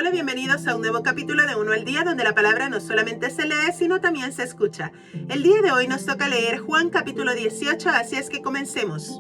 Hola, bienvenidos a un nuevo capítulo de Uno al Día, donde la palabra no solamente se lee, sino también se escucha. El día de hoy nos toca leer Juan capítulo 18, así es que comencemos.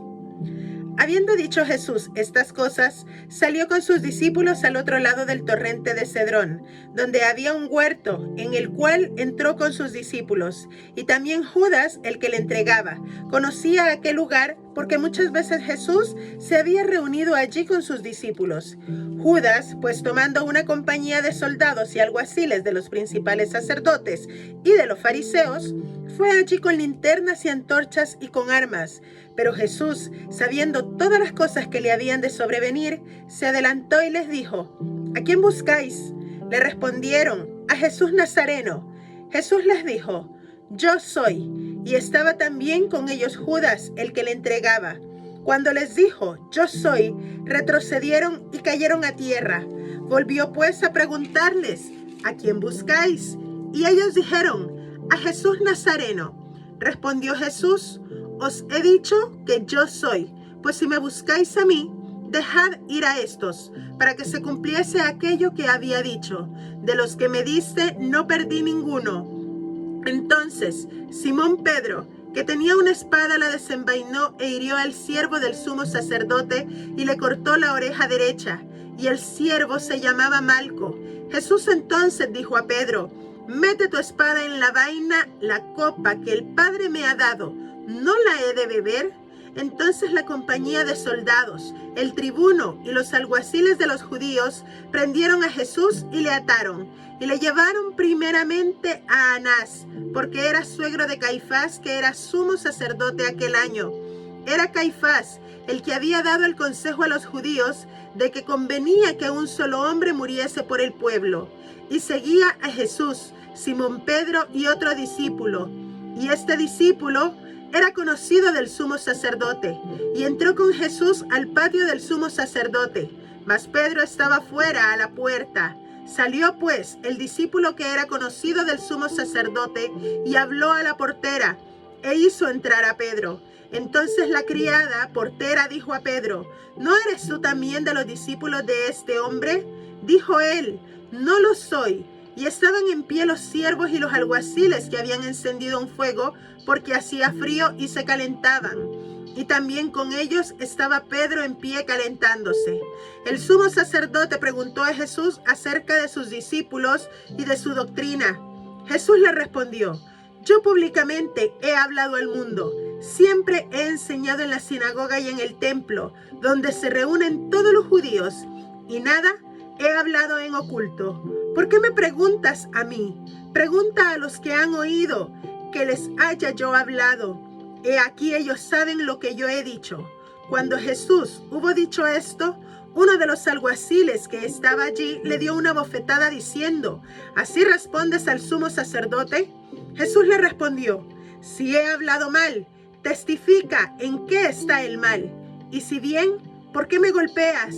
Habiendo dicho Jesús estas cosas, salió con sus discípulos al otro lado del torrente de Cedrón, donde había un huerto, en el cual entró con sus discípulos. Y también Judas, el que le entregaba, conocía aquel lugar porque muchas veces Jesús se había reunido allí con sus discípulos. Judas, pues tomando una compañía de soldados y alguaciles de los principales sacerdotes y de los fariseos, fue allí con linternas y antorchas y con armas. Pero Jesús, sabiendo todas las cosas que le habían de sobrevenir, se adelantó y les dijo: ¿A quién buscáis? Le respondieron: a Jesús Nazareno. Jesús les dijo: Yo soy. Y estaba también con ellos Judas, el que le entregaba. Cuando les dijo: Yo soy, retrocedieron y cayeron a tierra. Volvió pues a preguntarles: ¿A quién buscáis? Y ellos dijeron: a Jesús Nazareno. Respondió Jesús: Os he dicho que yo soy, pues si me buscáis a mí, dejad ir a estos, para que se cumpliese aquello que había dicho: de los que me diste no perdí ninguno. Entonces Simón Pedro, que tenía una espada, la desenvainó e hirió al siervo del sumo sacerdote y le cortó la oreja derecha, y el siervo se llamaba Malco. Jesús entonces dijo a Pedro: Mete tu espada en la vaina, la copa que el Padre me ha dado, ¿no la he de beber? Entonces la compañía de soldados, el tribuno y los alguaciles de los judíos prendieron a Jesús y le ataron, y le llevaron primeramente a Anás, porque era suegro de Caifás, que era sumo sacerdote aquel año. Era Caifás el que había dado el consejo a los judíos de que convenía que un solo hombre muriese por el pueblo. Y seguía a Jesús Simón Pedro y otro discípulo. Y este discípulo era conocido del sumo sacerdote, y entró con Jesús al patio del sumo sacerdote. Mas Pedro estaba fuera a la puerta. Salió pues el discípulo que era conocido del sumo sacerdote y habló a la portera, e hizo entrar a Pedro. Entonces la criada portera dijo a Pedro: ¿No eres tú también de los discípulos de este hombre? Dijo él: No lo soy. Y estaban en pie los siervos y los alguaciles que habían encendido un fuego, porque hacía frío y se calentaban. Y también con ellos estaba Pedro en pie calentándose. El sumo sacerdote preguntó a Jesús acerca de sus discípulos y de su doctrina. Jesús le respondió: Yo públicamente he hablado al mundo. Siempre he enseñado en la sinagoga y en el templo, donde se reúnen todos los judíos, y nada he hablado en oculto. ¿Por qué me preguntas a mí? Pregunta a los que han oído que les haya yo hablado. He aquí ellos saben lo que yo he dicho. Cuando Jesús hubo dicho esto, uno de los alguaciles que estaba allí le dio una bofetada diciendo: ¿Así respondes al sumo sacerdote? Jesús le respondió: Si he hablado mal, testifica en qué está el mal. Y si bien, ¿por qué me golpeas?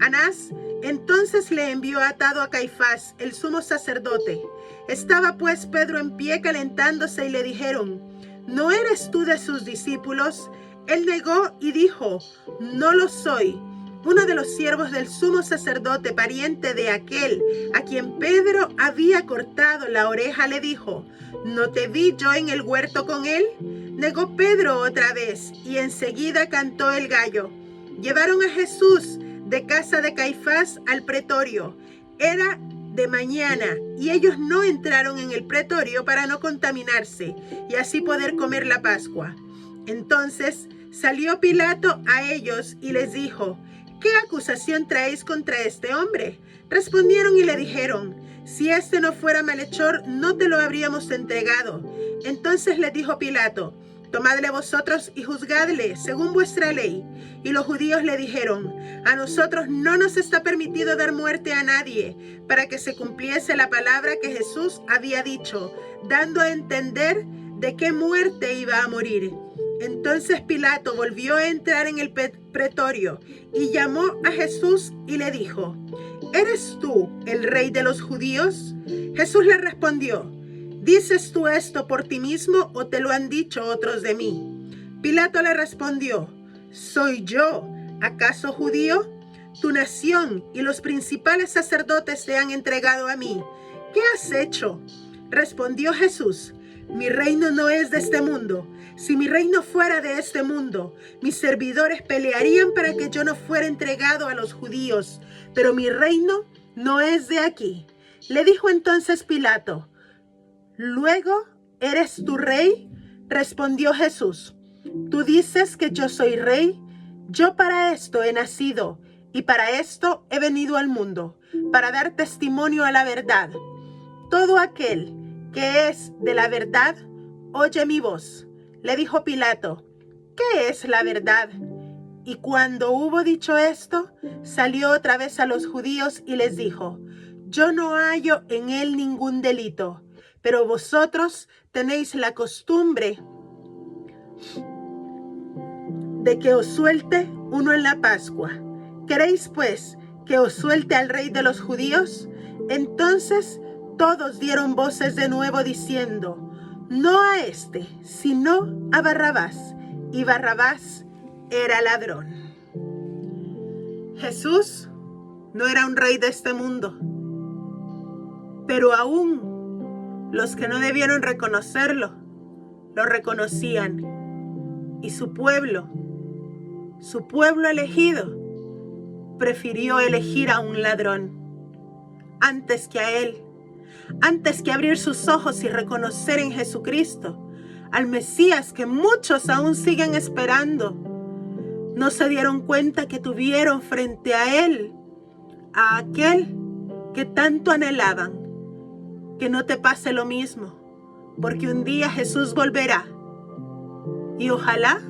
Anás entonces le envió atado a Caifás, el sumo sacerdote. Estaba pues Pedro en pie calentándose y le dijeron: ¿No eres tú de sus discípulos? Él negó y dijo: No lo soy. Uno de los siervos del sumo sacerdote, pariente de aquel a quien Pedro había cortado la oreja, le dijo: ¿No te vi yo en el huerto con él? Negó Pedro otra vez, y enseguida cantó el gallo. Llevaron a Jesús de casa de Caifás al pretorio. Era de mañana, y ellos no entraron en el pretorio para no contaminarse y así poder comer la Pascua. Entonces salió Pilato a ellos y les dijo: ¿Qué acusación traéis contra este hombre? Respondieron y le dijeron: Si este no fuera malhechor, no te lo habríamos entregado. Entonces les dijo Pilato: Tomadle vosotros y juzgadle según vuestra ley. Y los judíos le dijeron: A nosotros no nos está permitido dar muerte a nadie, para que se cumpliese la palabra que Jesús había dicho, dando a entender de qué muerte iba a morir. Entonces Pilato volvió a entrar en el pretorio y llamó a Jesús y le dijo: ¿Eres tú el rey de los judíos? Jesús le respondió: ¿Dices tú esto por ti mismo o te lo han dicho otros de mí? Pilato le respondió: ¿Soy yo acaso judío? Tu nación y los principales sacerdotes te han entregado a mí. ¿Qué has hecho? Respondió Jesús: mi reino no es de este mundo. Si mi reino fuera de este mundo, mis servidores pelearían para que yo no fuera entregado a los judíos. Pero mi reino no es de aquí. Le dijo entonces Pilato: ¿luego eres tú rey? Respondió Jesús: tú dices que yo soy rey. Yo para esto he nacido y para esto he venido al mundo, para dar testimonio a la verdad. Todo aquel que es de la verdad, oye mi voz. Le dijo Pilato: ¿qué es la verdad? Y cuando hubo dicho esto, salió otra vez a los judíos y les dijo: yo no hallo en él ningún delito, pero vosotros tenéis la costumbre de que os suelte uno en la Pascua. ¿Queréis pues que os suelte al rey de los judíos? Entonces todos dieron voces de nuevo diciendo: no a este, sino a Barrabás. Y Barrabás era ladrón. Jesús no era un rey de este mundo, pero aún los que no debieron reconocerlo, lo reconocían. Y su pueblo elegido, prefirió elegir a un ladrón antes que a él, antes que abrir sus ojos y reconocer en Jesucristo al Mesías que muchos aún siguen esperando. No se dieron cuenta que tuvieron frente a él a aquel que tanto anhelaban. Que no te pase lo mismo, porque un día Jesús volverá y ojalá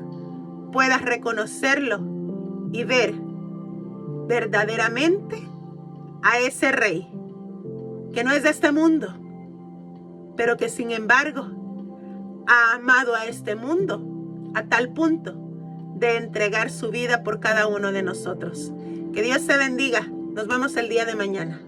puedas reconocerlo y ver verdaderamente a ese rey que no es de este mundo, pero que sin embargo ha amado a este mundo a tal punto de entregar su vida por cada uno de nosotros. Que Dios te bendiga. Nos vemos el día de mañana.